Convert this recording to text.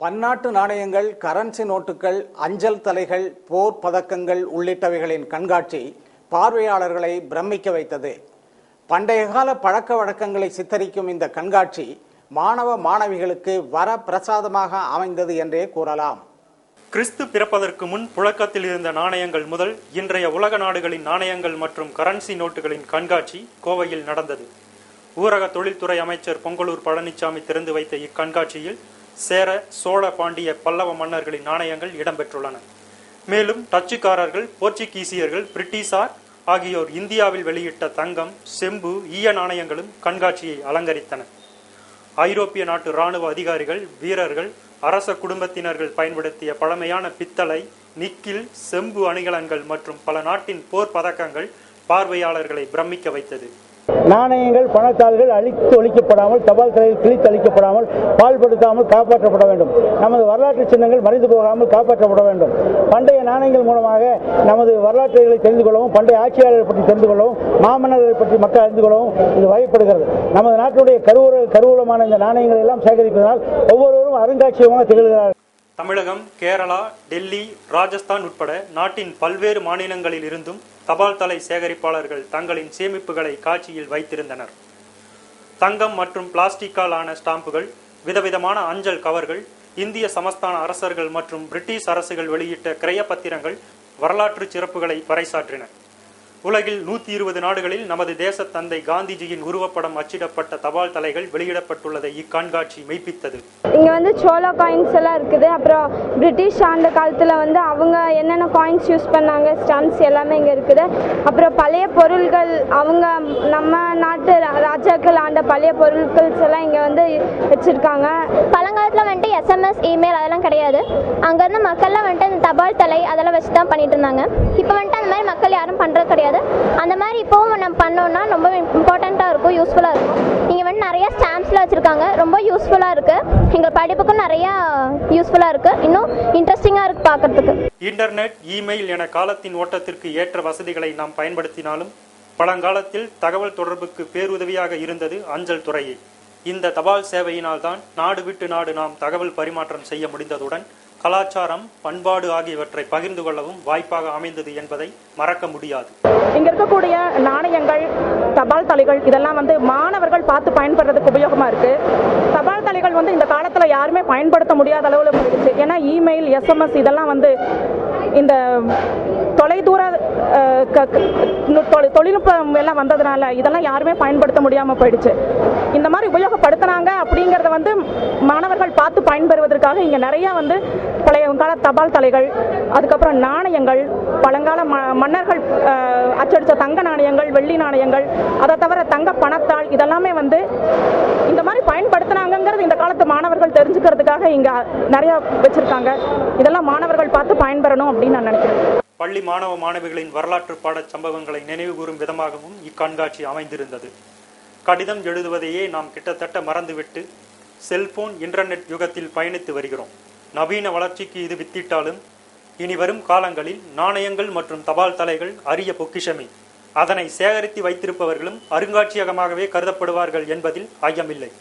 பன்னாட்டு நாணயங்கள், கரன்சி நோட்டுகள், அஞ்சல் தலைகள், போர் பதக்கங்கள் உள்ளிட்டவைகளின் கண்காட்சி பார்வையாளர்களை பிரமிக்க வைத்தது. பண்டைய கால பழக்க வழக்கங்களை சித்தரிக்கும் இந்த கண்காட்சி மாணவ மாணவிகளுக்கு வர பிரசாதமாக அமைந்தது என்றே கூறலாம். கிறிஸ்து பிறப்பதற்கு முன் புழக்கத்தில் இருந்த நாணயங்கள் முதல் இன்றைய உலக நாடுகளின் நாணயங்கள் மற்றும் கரன்சி நோட்டுகளின் கண்காட்சி கோவையில் நடந்தது. ஊரக தொழில்துறை அமைச்சர் பொங்கலூர் பழனிசாமி திறந்து வைத்த இக்கண்காட்சியில் சேர, சோழ, பாண்டிய, பல்லவ மன்னர்களின் நாணயங்கள் இடம்பெற்றுள்ளன. மேலும் டச்சுக்காரர்கள், போர்ச்சுகீசியர்கள், பிரிட்டிஷார் ஆகியோர் இந்தியாவில் வெளியிட்ட தங்கம், செம்பு, ஈய நாணயங்களும் கண்காட்சியை அலங்கரித்தன. ஐரோப்பிய நாட்டு இராணுவ அதிகாரிகள், வீரர்கள், அரச குடும்பத்தினர்கள் பயன்படுத்திய பழமையான பித்தளை, நிக்கில், செம்பு அணிகலன்கள் மற்றும் பல நாட்டின் போர் பதக்கங்கள் பார்வையாளர்களை பிரமிக்க வைத்தது. நாணயங்கள், பணத்தாள்கள் அழித்து ஒழிக்கப்படாமல், தபால் தலையில் கிழித்து அளிக்கப்படாமல், பால்படுத்தாமல் காப்பாற்றப்பட வேண்டும். நமது வரலாற்று சின்னங்கள் மறைந்து போகாமல் காப்பாற்றப்பட வேண்டும். பண்டைய நாணயங்கள் மூலமாக நமது வரலாற்றுகளை தெரிந்து கொள்ளவும், பண்டைய ஆட்சியாளர்களை பற்றி தெரிந்து கொள்ளவும், மாமன்னர்களை பற்றி மக்கள் அறிந்து கொள்ளவும் இது வகைப்படுகிறது. நமது நாட்டுடைய கருவூலமான இந்த நாணயங்கள் எல்லாம் சேகரிப்பதனால் ஒவ்வொருவரும் அருங்காட்சியகமாக திகழ்கிறார்கள். தமிழகம், கேரளா, டெல்லி, ராஜஸ்தான் உட்பட நாட்டின் பல்வேறு மாநிலங்களில் இருந்தும் தபால் தலை சேகரிப்பாளர்கள் தங்களின் சேமிப்புகளை காட்சியில் வைத்திருந்தனர். தங்கம் மற்றும் பிளாஸ்டிக்கால் ஆன ஸ்டாம்புகள், விதவிதமான அஞ்சல் கவர்கள், இந்திய சமஸ்தான அரசர்கள் மற்றும் பிரிட்டிஷ் அரசுகள் வெளியிட்ட கிரய பத்திரங்கள் வரலாற்று சிறப்புகளை பறைசாற்றின. உலகில் 120 நாடுகளில் நமது தேச தந்தை காந்திஜியின் உருவப்படம் அச்சிடப்பட்ட தபால் தலைகள் வெளியிடப்பட்டுள்ளதை இக்கண்காட்சி மெய்ப்பித்தது. இங்கே சோளா காயின்ஸ் எல்லாம் இருக்குது. அப்புறம் பிரிட்டிஷ் ஆண்ட காலத்தில் அவங்க என்னென்ன காயின்ஸ் யூஸ் பண்ணாங்க, ஸ்டாம்ப்ஸ் எல்லாமே இங்கே இருக்குது. அப்புறம் பழைய பொருள்கள், அவங்க நம்ம நாட்டு ராஜாக்கள் ஆண்ட பழைய பொருட்கள்ஸ் எல்லாம் இங்கே வச்சுருக்காங்க. பழங்காலத்தில் SMS, இமெயில் அதெல்லாம் கிடையாது. அங்கேருந்து மக்கள்லாம் இந்த தபால் தலை அதெல்லாம் வச்சு தான் பண்ணிட்டு இருந்தாங்க. இப்போ அந்த மாதிரி மக்கள் யாரும் பண்ணுறது கிடையாது. அந்த மாதிரி இப்போவும் நம்ம பண்ணோம்னா ரொம்ப இம்பார்ட்டண்ட்டாக இருக்கும், யூஸ்ஃபுல்லாக இருக்கும். இங்கே நிறைய ஸ்டாம்ப்ஸ்லாம் வச்சுருக்காங்க, ரொம்ப யூஸ்ஃபுல்லாக இருக்குது. எங்கள் படிப்புக்கும் நிறையா யூஸ்ஃபுல்லாக இருக்குது, இன்னும் இன்ட்ரெஸ்டிங்காக இருக்குது பார்க்குறதுக்கு. இன்டர்நெட், இமெயில் என காலத்தின் ஓட்டத்திற்கு ஏற்ற வசதிகளை நாம் பயன்படுத்தினாலும் பழங்காலத்தில் தகவல் தொடர்புக்கு பேருதவியாக இருந்தது அஞ்சல் துறையே. இந்த தபால் சேவையினால் தான் நாடு விட்டு நாடு நாம் தகவல் பரிமாற்றம் செய்ய முடிந்ததுடன் கலாச்சாரம், பண்பாடு ஆகியவற்றை பகிர்ந்து கொள்ளவும் வாய்ப்பாக அமைந்தது என்பதை மறக்க முடியாது. இங்க இருக்கக்கூடிய நாணயங்கள், தபால் தலைகள் இதெல்லாம் மாணவர்கள் பார்த்து பயன்படுறதுக்கு உபயோகமா இருக்கு. தபால் தலைகள் இந்த காலத்துல யாருமே பயன்படுத்த முடியாத அளவுல போயிடுச்சு. ஏன்னா இமெயில், SMS இதெல்லாம் இந்த தொலைதூர தொழில்நுட்பம் எல்லாம் வந்ததுனால இதெல்லாம் யாருமே பயன்படுத்த முடியாம போயிடுச்சு. இந்த மாதிரி உபயோகப்படுத்தினாங்க அப்படிங்கறத மாணவர்கள் பார்த்து பயன்பெறுவதற்காக இங்க நிறைய பழைய கால தபால் தலைகள், அதுக்கப்புறம் நாணயங்கள், பழங்கால மன்னர்கள் அச்சடித்த தங்க நாணயங்கள், வெள்ளி நாணயங்கள், அதை தவிர தங்க பணத்தாள் இதெல்லாமே இந்த மாதிரி பயன்படுத்தினாங்கிறது இந்த காலத்து மாணவர்கள் தெரிஞ்சுக்கிறதுக்காக இங்க நிறைய வச்சிருக்காங்க. இதெல்லாம் மாணவர்கள் பார்த்து பயன்பெறணும் அப்படின்னு நான் நினைக்கிறேன். பள்ளி மாணவ மாணவிகளின் வரலாற்று பாட சம்பவங்களை நினைவு கூறும் விதமாகவும் இக்கண்காட்சி அமைந்திருந்தது. கடிதம் எழுதுவதையே நாம் கிட்டத்தட்ட மறந்துவிட்டு செல்போன், இன்டர்நெட் யுகத்தில் பயணித்து வருகிறோம். நவீன வளர்ச்சிக்கு இது வித்திட்டாலும் இனி வரும் காலங்களில் நாணயங்கள் மற்றும் தபால் தலைகள் அரிய பொக்கிஷமே. அதனை சேகரித்து வைத்திருப்பவர்களும் அருங்காட்சியகமாகவே கருதப்படுவார்கள் என்பதில் ஐயமில்லை.